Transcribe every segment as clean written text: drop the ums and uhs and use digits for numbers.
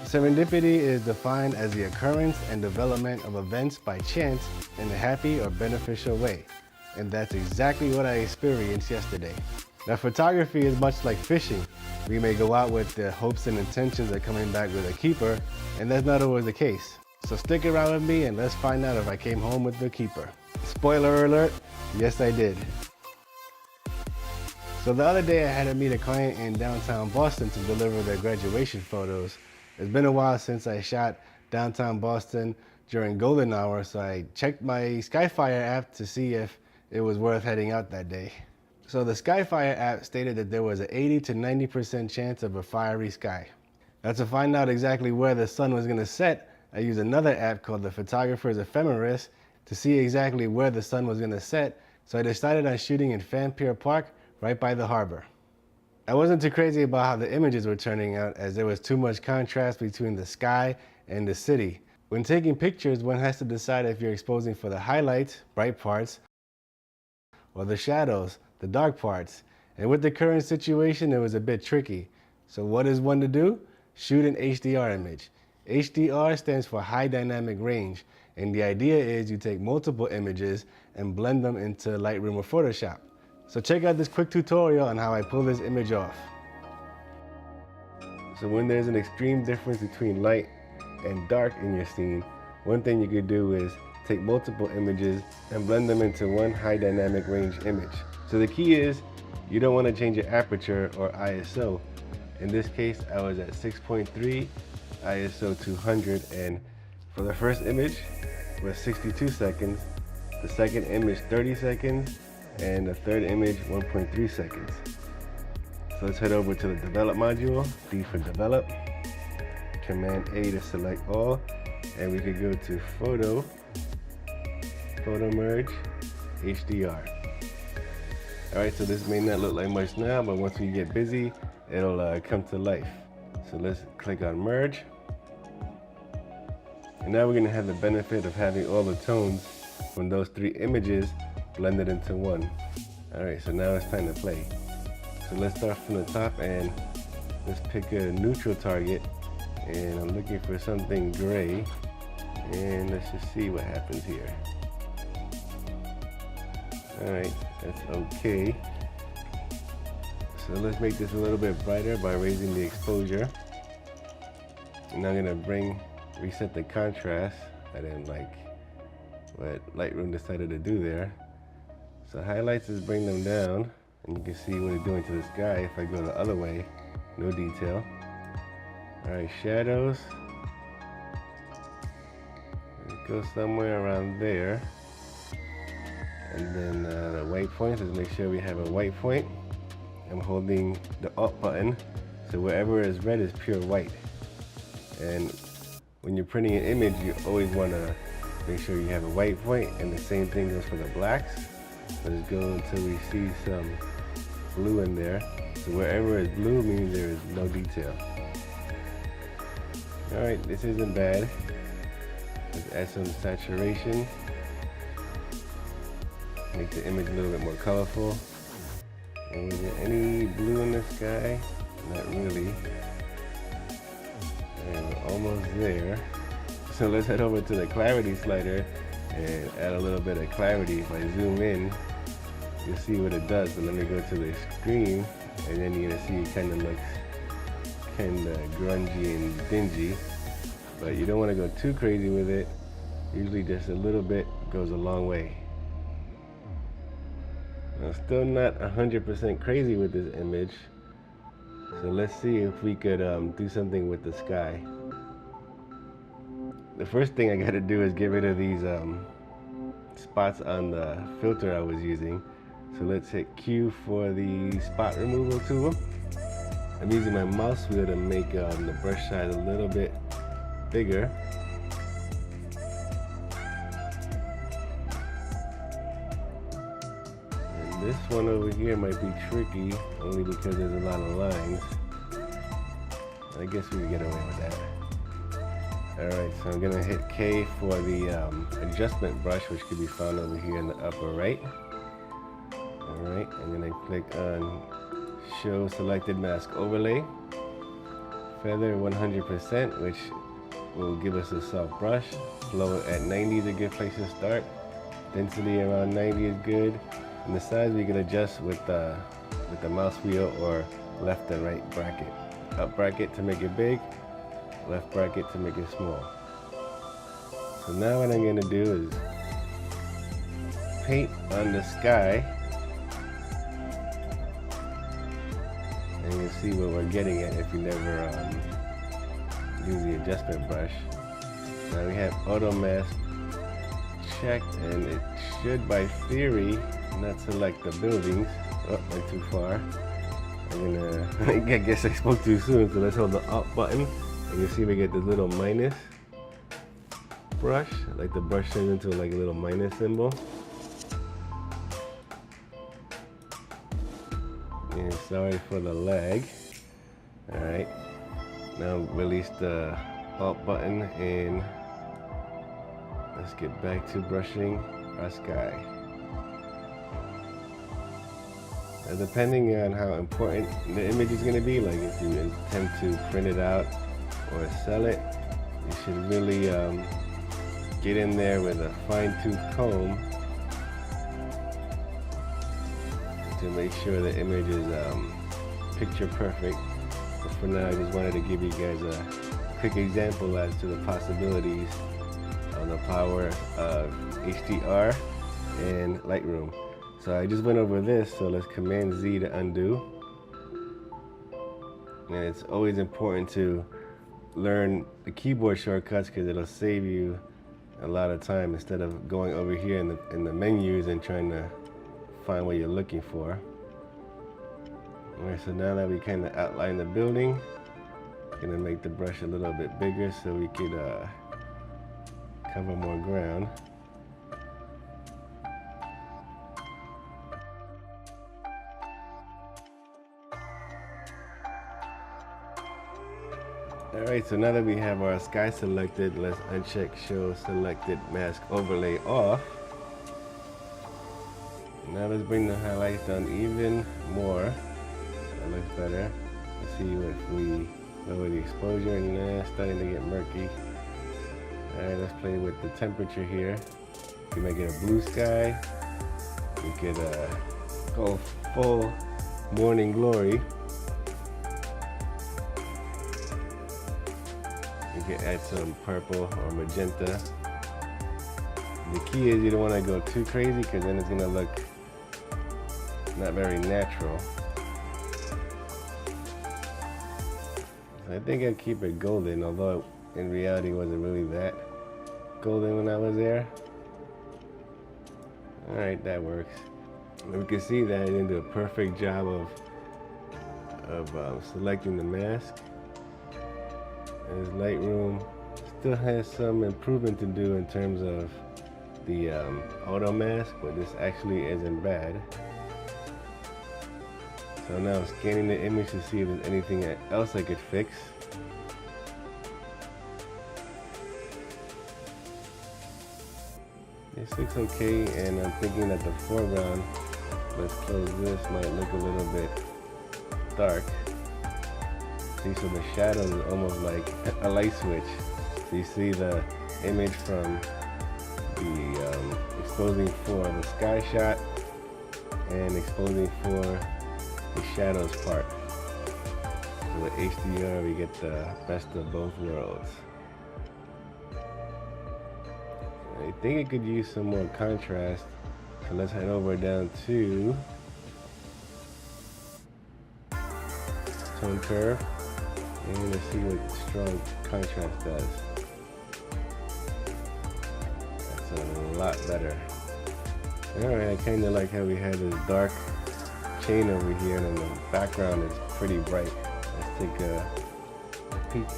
Serendipity is defined as the occurrence and development of events by chance in a happy or beneficial way. And that's exactly what I experienced yesterday. Now, photography is much like fishing. We may go out with the hopes and intentions of coming back with a keeper, and that's not always the case. So stick around with me and let's find out if I came home with the keeper. Spoiler alert, yes I did. So the other day I had to meet a client in downtown Boston to deliver their graduation photos. It's been a while since I shot downtown Boston during golden hour, so I checked my Skyfire app to see if it was worth heading out that day. So the Skyfire app stated that there was an 80 to 90% chance of a fiery sky. Now to find out exactly where the sun was going to set, I used another app called the Photographer's Ephemeris to see exactly where the sun was going to set, so I decided on shooting in Fan Pier Park right by the harbor. I wasn't too crazy about how the images were turning out, as there was too much contrast between the sky and the city. When taking pictures, one has to decide if you're exposing for the highlights, bright parts, or the shadows, the dark parts. And with the current situation, it was a bit tricky. So what is one to do? Shoot an HDR image. HDR stands for high dynamic range, and the idea is you take multiple images and blend them into Lightroom or Photoshop. So check out this quick tutorial on how I pull this image off. So when there's an extreme difference between light and dark in your scene, one thing you could do is take multiple images and blend them into one high dynamic range image. So the key is you don't want to change your aperture or ISO. In this case, I was at 6.3, ISO 200, and for the first image was 62 seconds, the second image 30 seconds, and the third image 1.3 seconds. So let's head over to the develop module, D for develop, Command A to select all, and we could go to photo merge, HDR. Alright, so this may not look like much now, but once we get busy, it'll come to life. So let's click on merge. And now we're going to have the benefit of having all the tones from those three images blended into one. Alright, so now it's time to play. So let's start from the top and let's pick a neutral target. And I'm looking for something gray. And let's just see what happens here. Alright, that's okay. So let's make this a little bit brighter by raising the exposure. And I'm going to reset the contrast. I didn't like what Lightroom decided to do there. So highlights is bring them down, and you can see what it's doing to the sky. If I go the other way, no detail. Alright, shadows. Go somewhere around there. And then the white points, let's make sure we have a white point. I'm holding the Alt button, so wherever is red is pure white. And when you're printing an image, you always want to make sure you have a white point, and the same thing goes for the blacks. Let's go until we see some blue in there. So wherever is blue means there is no detail. Alright, this isn't bad. Let's add some saturation. Make the image a little bit more colorful. And is there any blue in the sky? Not really. And we're almost there. So let's head over to the clarity slider and add a little bit of clarity. If I zoom in, you'll see what it does. But let me go to the screen, and then you're gonna see it kind of looks kind of grungy and dingy. But you don't want to go too crazy with it. Usually just a little bit goes a long way. I'm still not 100% crazy with this image. So let's see if we could do something with the sky. The first thing I gotta do is get rid of these spots on the filter I was using. So let's hit Q for the spot removal tool. I'm using my mouse wheel to make the brush size a little bit bigger. And this one over here might be tricky, only because there's a lot of lines. I guess we can get away with that. Alright, so I'm gonna hit K for the adjustment brush, which can be found over here in the upper right. Alright, I'm gonna click on Show Selected Mask Overlay. feather 100%, which will give us a soft brush. Flow at 90 is a good place to start. Density around 90 is good. And the size we can adjust with the mouse wheel or left and right bracket. Up bracket to make it big, left bracket to make it small. So now what I'm going to do is paint on the sky. And you'll see what we're getting at if you never use the adjustment brush. Now we have auto mask checked, and it should by theory not select the buildings. Oh, went too far. I guess I spoke too soon, so let's hold the up button. And you see we get this little minus brush, like the brush turns into like a little minus symbol. And sorry for the lag. Alright, now release the up button and let's get back to brushing our sky. Now, depending on how important the image is going to be, like if you intend to print it out or sell it, you should really get in there with a fine-tooth comb to make sure the image is picture perfect. But for now, I just wanted to give you guys a quick example as to the possibilities of the power of HDR and Lightroom. So I just went over this, so let's Command Z to undo. And it's always important to learn the keyboard shortcuts because it'll save you a lot of time instead of going over here in the menus and trying to find what you're looking for. Alright, so now that we kind of outline the building, I'm gonna make the brush a little bit bigger so we could cover more ground. Alright, so now that we have our sky selected, let's uncheck show selected mask overlay off. Now let's bring the highlights down even more. That looks better. Let's see if we lower the exposure. Nah, it's starting to get murky. Alright, let's play with the temperature here. We might get a blue sky. We could go full morning glory. You can add some purple or magenta. The key is you don't want to go too crazy because then it's going to look not very natural. So I think I'd keep it golden, although in reality it wasn't really that golden when I was there. Alright, that works. And we can see that I didn't do a perfect job of selecting the mask. As Lightroom still has some improvement to do in terms of the auto mask, but this actually isn't bad. So now I'm scanning the image to see if there's anything else I could fix. This looks okay, and I'm thinking that the foreground, let's close this, might look a little bit dark. See, so the shadows is almost like a light switch. So you see the image from the exposing for the sky shot and exposing for the shadows part. So with HDR we get the best of both worlds. I think it could use some more contrast. So let's head over down to tone curve. And let's see what strong contrast does. That's a lot better. Alright, I kind of like how we had this dark chain over here and the background is pretty bright. Let's take a peek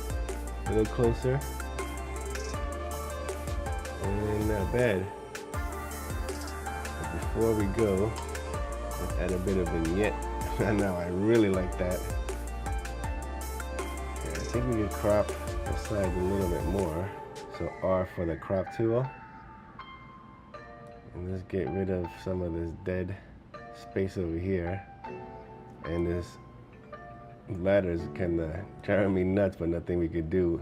a little closer. And not bad. But before we go, let's add a bit of vignette. Now I really like that. I think we can crop the sides a little bit more. So R for the crop tool. And let's get rid of some of this dead space over here. And this ladder's kind of driving me nuts, but nothing we could do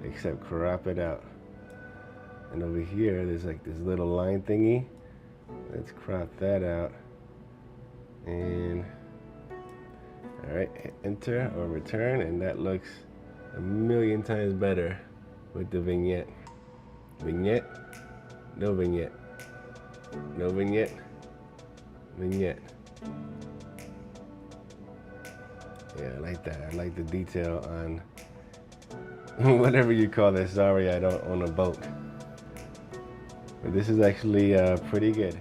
except crop it out. And over here, there's like this little line thingy. Let's crop that out. And all right, hit enter or return, and that looks a million times better with the vignette. Vignette, no vignette, no vignette, vignette. Yeah, I like that. I like the detail on whatever you call this. Sorry, I don't own a boat. But this is actually pretty good.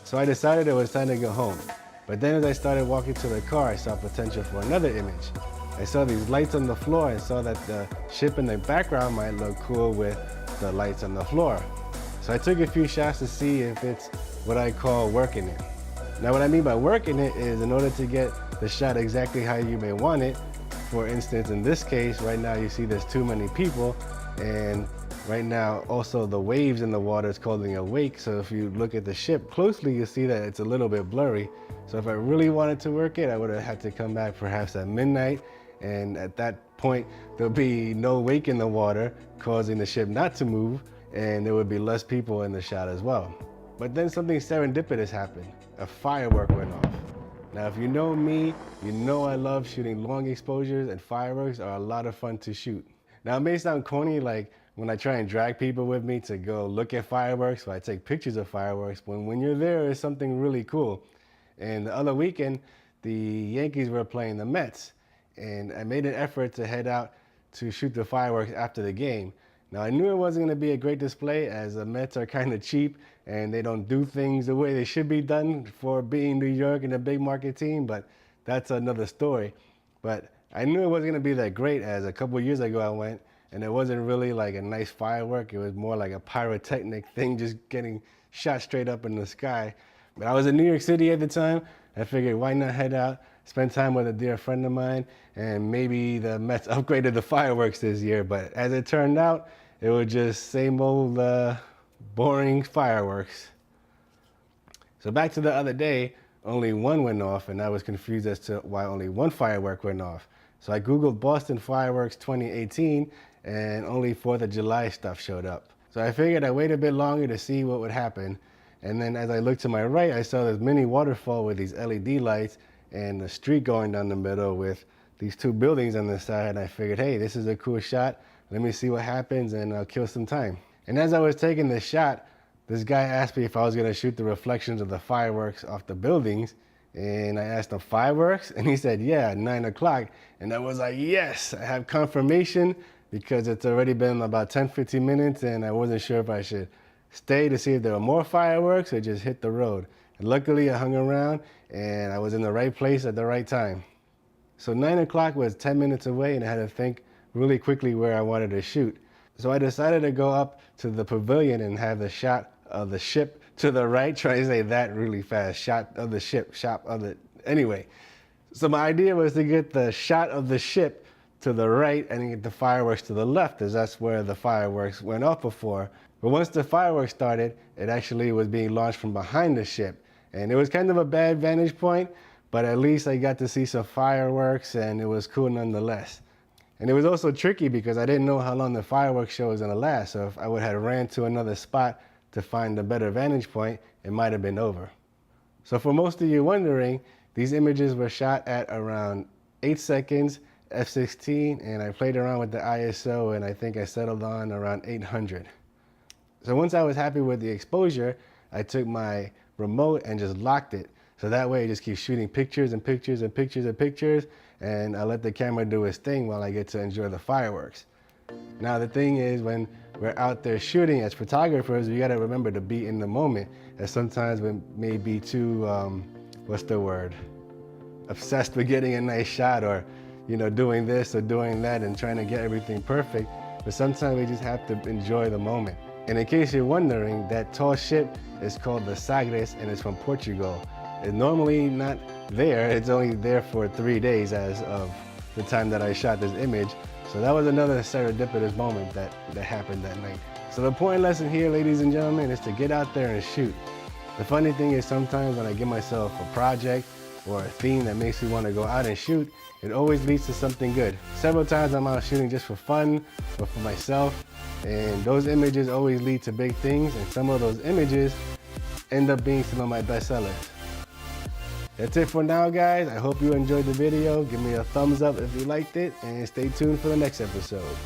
So I decided it was time to go home. But then as I started walking to the car, I saw potential for another image. I saw these lights on the floor and saw that the ship in the background might look cool with the lights on the floor. So I took a few shots to see if it's what I call working it. Now what I mean by working it is in order to get the shot exactly how you may want it. For instance, in this case, right now you see there's too many people, and right now also the waves in the water is causing a wake. So if you look at the ship closely, you'll see that it's a little bit blurry. So if I really wanted to work it, I would have had to come back perhaps at midnight, and at that point there'll be no wake in the water causing the ship not to move, and there would be less people in the shot as well. But then something serendipitous happened. A firework went off. Now if you know me, you know I love shooting long exposures, and fireworks are a lot of fun to shoot. Now it may sound corny, like when I try and drag people with me to go look at fireworks, or I take pictures of fireworks, when you're there, it's something really cool. And the other weekend, the Yankees were playing the Mets, and I made an effort to head out to shoot the fireworks after the game. Now I knew it wasn't going to be a great display, as the Mets are kind of cheap and they don't do things the way they should be done for being New York and a big market team, but that's another story. But I knew it wasn't going to be that great, as a couple of years ago I went and it wasn't really like a nice firework. It was more like a pyrotechnic thing just getting shot straight up in the sky. But I was in New York City at the time. I figured why not head out, spend time with a dear friend of mine, and maybe the Mets upgraded the fireworks this year. But as it turned out, it was just same old boring fireworks. So back to the other day, only one went off, and I was confused as to why only one firework went off. So I Googled Boston fireworks 2018, and only 4th of July stuff showed up. So I figured I'd wait a bit longer to see what would happen. And then as I looked to my right, I saw this mini waterfall with these LED lights and a street going down the middle with these two buildings on the side. And I figured, hey, this is a cool shot. Let me see what happens, and I'll kill some time. And as I was taking this shot, this guy asked me if I was gonna shoot the reflections of the fireworks off the buildings. And I asked him, fireworks? And he said, yeah, at 9 o'clock. And I was like, yes, I have confirmation, because it's already been about 10-15 minutes and I wasn't sure if I should stay to see if there were more fireworks or just hit the road. And luckily I hung around and I was in the right place at the right time. So 9 o'clock was 10 minutes away, and I had to think really quickly where I wanted to shoot. So I decided to go up to the pavilion and have the shot of the ship to the right. Try to say that really fast. Shot of the ship, shot of the... Anyway, so my idea was to get the shot of the ship to the right and get the fireworks to the left, as that's where the fireworks went off before. But once the fireworks started, it actually was being launched from behind the ship. And it was kind of a bad vantage point, but at least I got to see some fireworks, and it was cool nonetheless. And it was also tricky because I didn't know how long the fireworks show was gonna last. So if I would have ran to another spot to find a better vantage point, it might have been over. So for most of you wondering, these images were shot at around 8 seconds, f/16, and I played around with the ISO, and I think I settled on around 800. So once I was happy with the exposure, I took my remote and just locked it. So that way it just keeps shooting pictures and pictures and pictures and pictures, and I let the camera do its thing while I get to enjoy the fireworks. Now the thing is, when we're out there shooting as photographers, we gotta remember to be in the moment, as sometimes we may be too, obsessed with getting a nice shot, or doing this or doing that and trying to get everything perfect. But sometimes we just have to enjoy the moment. And in case you're wondering, that tall ship is called the Sagres, and it's from Portugal. It's normally not there. It's only there for 3 days as of the time that I shot this image. So that was another serendipitous moment that happened that night. So the important lesson here, ladies and gentlemen, is to get out there and shoot. The funny thing is, sometimes when I give myself a project or a theme that makes me want to go out and shoot, it always leads to something good. Several times I'm out shooting just for fun or for myself, and those images always lead to big things, and some of those images end up being some of my best sellers. That's it for now, guys. I hope you enjoyed the video. Give me a thumbs up if you liked it, and stay tuned for the next episode.